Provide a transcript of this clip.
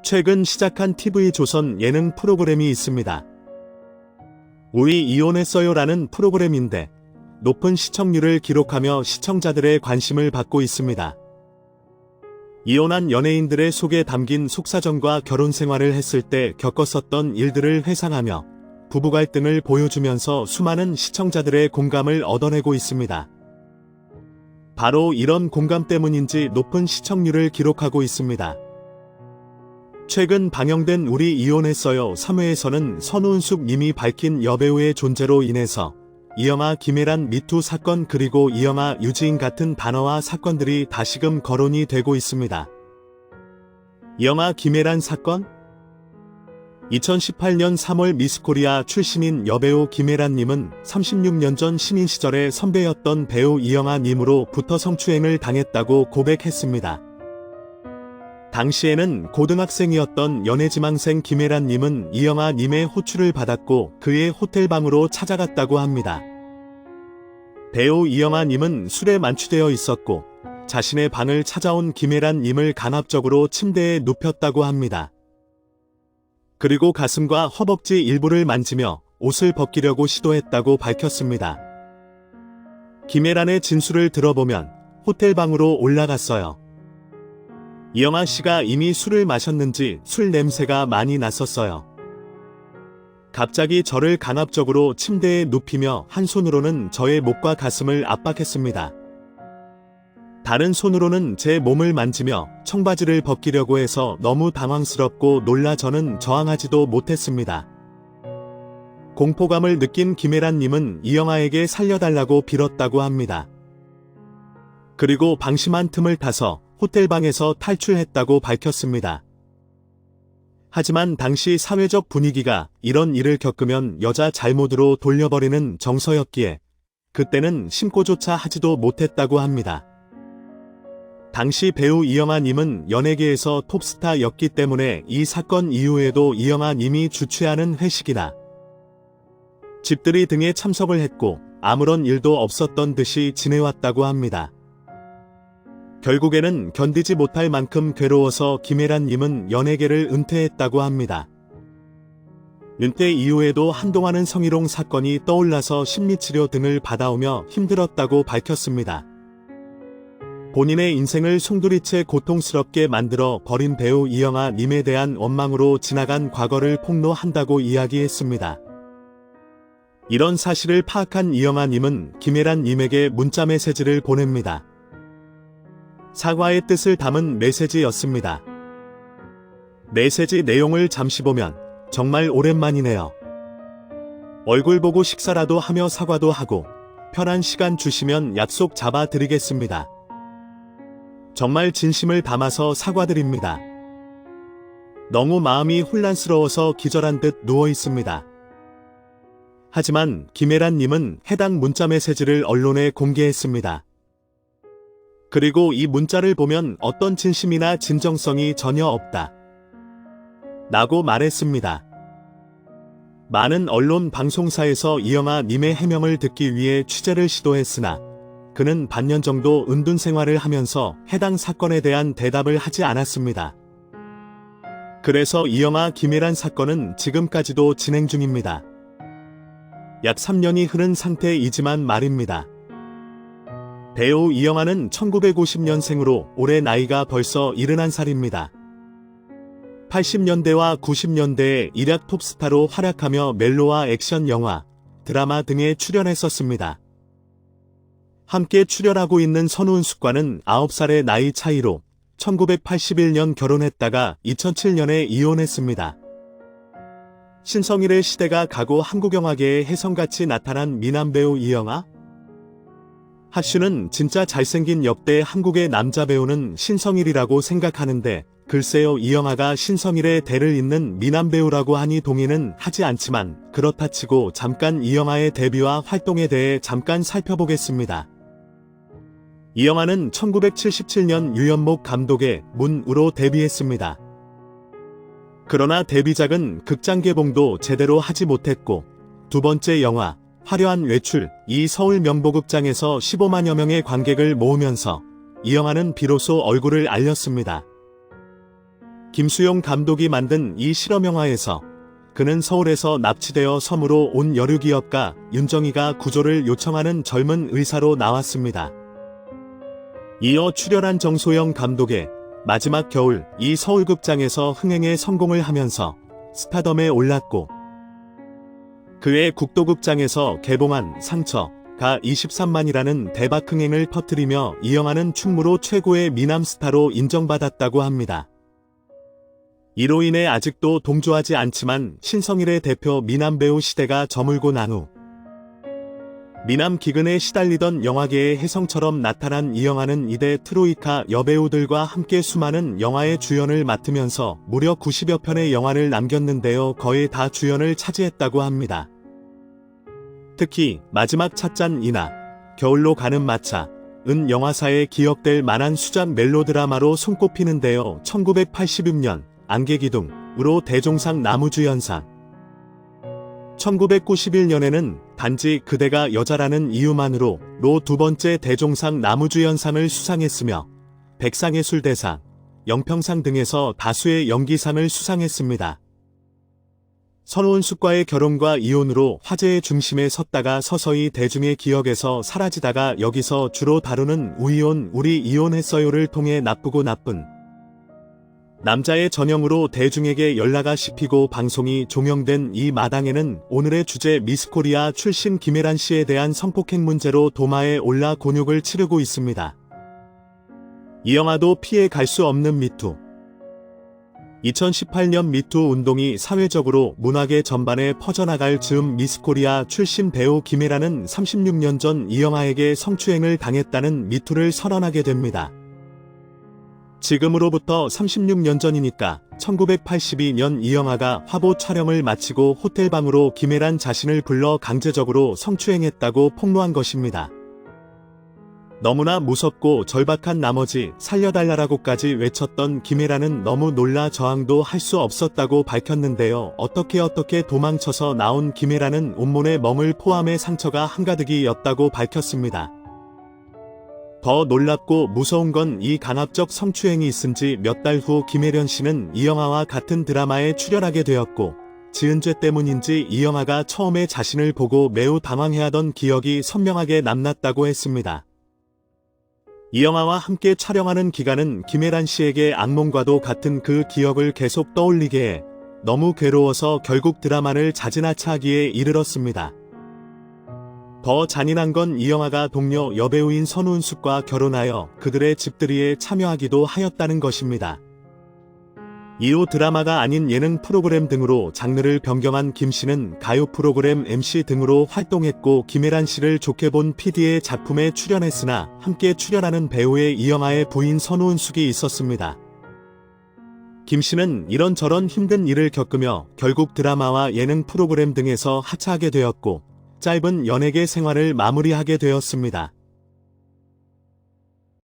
최근 시작한 TV조선 예능 프로그램이 있습니다. 우리 이혼했어요라는 프로그램인데 높은 시청률을 기록하며 시청자들의 관심을 받고 있습니다. 이혼한 연예인들의 속에 담긴 속사정과 결혼 생활을 했을 때 겪었었던 일들을 회상하며 부부 갈등을 보여주면서 수많은 시청자들의 공감을 얻어내고 있습니다. 바로 이런 공감 때문인지 높은 시청률을 기록하고 있습니다. 최근 방영된 우리 이혼했어요 3회에서는 선우은숙 님이 밝힌 여배우의 존재로 인해서 이영하 김혜란 미투 사건 그리고 이영하 유지인 같은 단어와 사건들이 다시금 거론이 되고 있습니다. 이영하 김혜란 사건? 2018년 3월 미스코리아 출신인 여배우 김혜란 님은 36년 전 신인 시절의 선배였던 배우 이영하 님으로부터 성추행을 당했다고 고백했습니다. 당시에는 고등학생이었던 연애지망생 김혜란 님은 이영하 님의 호출을 받았고 그의 호텔방으로 찾아갔다고 합니다. 배우 이영하 님은 술에 만취되어 있었고 자신의 방을 찾아온 김혜란 님을 간합적으로 침대에 눕혔다고 합니다. 그리고 가슴과 허벅지 일부를 만지며 옷을 벗기려고 시도했다고 밝혔습니다. 김혜란의 진술을 들어보면 호텔방으로 올라갔어요. 이영하 씨가 이미 술을 마셨는지 술 냄새가 많이 났었어요. 갑자기 저를 간합적으로 침대에 눕히며 한 손으로는 저의 목과 가슴을 압박했습니다. 다른 손으로는 제 몸을 만지며 청바지를 벗기려고 해서 너무 당황스럽고 놀라 저는 저항하지도 못했습니다. 공포감을 느낀 김혜란 님은 이영하에게 살려달라고 빌었다고 합니다. 그리고 방심한 틈을 타서 호텔방에서 탈출했다고 밝혔습니다. 하지만 당시 사회적 분위기가 이런 일을 겪으면 여자 잘못으로 돌려버리는 정서였기에 그때는 신고조차 하지도 못했다고 합니다. 당시 배우 이영하 님은 연예계에서 톱스타였기 때문에 이 사건 이후에도 이영하 님이 주최하는 회식이나 집들이 등에 참석을 했고 아무런 일도 없었던 듯이 지내왔다고 합니다. 결국에는 견디지 못할 만큼 괴로워서 김혜란 님은 연예계를 은퇴했다고 합니다. 은퇴 이후에도 한동안은 성희롱 사건이 떠올라서 심리치료 등을 받아오며 힘들었다고 밝혔습니다. 본인의 인생을 송두리째 고통스럽게 만들어 버린 배우 이영하 님에 대한 원망으로 지나간 과거를 폭로한다고 이야기했습니다. 이런 사실을 파악한 이영하 님은 김혜란 님에게 문자 메시지를 보냅니다. 사과의 뜻을 담은 메시지였습니다. 메시지 내용을 잠시 보면 정말 오랜만이네요. 얼굴 보고 식사라도 하며 사과도 하고 편한 시간 주시면 약속 잡아 드리겠습니다. 정말 진심을 담아서 사과드립니다. 너무 마음이 혼란스러워서 기절한 듯 누워 있습니다. 하지만 김혜란 님은 해당 문자 메시지를 언론에 공개했습니다. 그리고 이 문자를 보면 어떤 진심이나 진정성이 전혀 없다 라고 말했습니다. 많은 언론 방송사에서 이영하 님의 해명을 듣기 위해 취재를 시도했으나 그는 반년 정도 은둔 생활을 하면서 해당 사건에 대한 대답을 하지 않았습니다. 그래서 이영하 김혜란 사건은 지금까지도 진행 중입니다. 약 3년이 흐른 상태이지만 말입니다. 배우 이영하는 1950년생으로 올해 나이가 벌써 71살입니다. 80년대와 90년대에 일약 톱스타로 활약하며 멜로와 액션 영화, 드라마 등에 출연했었습니다. 함께 출연하고 있는 선우은숙과는 9살의 나이 차이로 1981년 결혼했다가 2007년에 이혼했습니다. 신성일의 시대가 가고 한국영화계에 혜성같이 나타난 미남배우 이영하? 하슈는 진짜 잘생긴 역대 한국의 남자 배우는 신성일이라고 생각하는데 글쎄요 이영하가 신성일의 대를 잇는 미남배우라고 하니 동의는 하지 않지만 그렇다 치고 잠깐 이영하의 데뷔와 활동에 대해 잠깐 살펴보겠습니다. 이영하는 1977년 유연목 감독의 문으로 데뷔했습니다. 그러나 데뷔작은 극장 개봉도 제대로 하지 못했고 두 번째 영화 화려한 외출, 이 서울 명보극장에서 15만여 명의 관객을 모으면서 이영하는 비로소 얼굴을 알렸습니다. 김수용 감독이 만든 이 실험영화에서 그는 서울에서 납치되어 섬으로 온 여류기업가 윤정이가 구조를 요청하는 젊은 의사로 나왔습니다. 이어 출연한 정소영 감독의 마지막 겨울 이 서울극장에서 흥행에 성공을 하면서 스타덤에 올랐고, 그해 국도극장에서 개봉한 상처가 23만이라는 대박 흥행을 터뜨리며 이 영화는 충무로 최고의 미남 스타로 인정받았다고 합니다. 이로 인해 아직도 동조하지 않지만 신성일의 대표 미남 배우 시대가 저물고 난 후 미남 기근에 시달리던 영화계의 혜성처럼 나타난 이 영화는 이대 트로이카 여배우들과 함께 수많은 영화의 주연을 맡으면서 무려 90여 편의 영화를 남겼는데요. 거의 다 주연을 차지했다고 합니다. 특히 마지막 찻잔이나 겨울로 가는 마차은 영화사에 기억될 만한 수작 멜로드라마로 손꼽히는데요. 1986년 안개기둥으로 대종상 나무주연상, 1991년에는 단지 그대가 여자라는 이유만으로 두 번째 대종상 나무주연상을 수상했으며 백상예술대상, 영평상 등에서 다수의 연기상을 수상했습니다. 선우은숙과의 결혼과 이혼으로 화제의 중심에 섰다가 서서히 대중의 기억에서 사라지다가 여기서 주로 다루는 우이혼 우리 이혼했어요를 통해 나쁘고 나쁜 남자의 전형으로 대중에게 연락가 씹히고 방송이 종영된 이 마당에는 오늘의 주제 미스코리아 출신 김혜란 씨에 대한 성폭행 문제로 도마에 올라 곤욕을 치르고 있습니다. 이 영화도 피해 갈 수 없는 미투. 2018년 미투 운동이 사회적으로 문화계 전반에 퍼져나갈 즈음 미스코리아 출신 배우 김혜란은 36년 전 이 영화에게 성추행을 당했다는 미투를 선언하게 됩니다. 지금으로부터 36년 전이니까 1982년 이 영화가 화보 촬영을 마치고 호텔방으로 김혜란 자신을 불러 강제적으로 성추행했다고 폭로한 것입니다. 너무나 무섭고 절박한 나머지 살려달라고까지 외쳤던 김혜란은 너무 놀라 저항도 할 수 없었다고 밝혔는데요. 어떻게 도망쳐서 나온 김혜란은 온몸에 멍을 포함해 상처가 한가득이었다고 밝혔습니다. 더 놀랍고 무서운 건 이 강압적 성추행이 있은 지 몇 달 후 김혜련 씨는 이 영화와 같은 드라마에 출연하게 되었고, 지은 죄 때문인지 이 영화가 처음에 자신을 보고 매우 당황해하던 기억이 선명하게 남났다고 했습니다. 이 영화와 함께 촬영하는 기간은 김혜란 씨에게 악몽과도 같은 그 기억을 계속 떠올리게 해 너무 괴로워서 결국 드라마를 자진하차하기에 이르렀습니다. 더 잔인한 건 이 영화가 동료 여배우인 선우은숙과 결혼하여 그들의 집들이에 참여하기도 하였다는 것입니다. 이후 드라마가 아닌 예능 프로그램 등으로 장르를 변경한 김 씨는 가요 프로그램 MC 등으로 활동했고, 김혜란 씨를 좋게 본 PD의 작품에 출연했으나 함께 출연하는 배우의 이 영화의 부인 선우은숙이 있었습니다. 김 씨는 이런저런 힘든 일을 겪으며 결국 드라마와 예능 프로그램 등에서 하차하게 되었고, 짧은 연예계 생활을 마무리하게 되었습니다.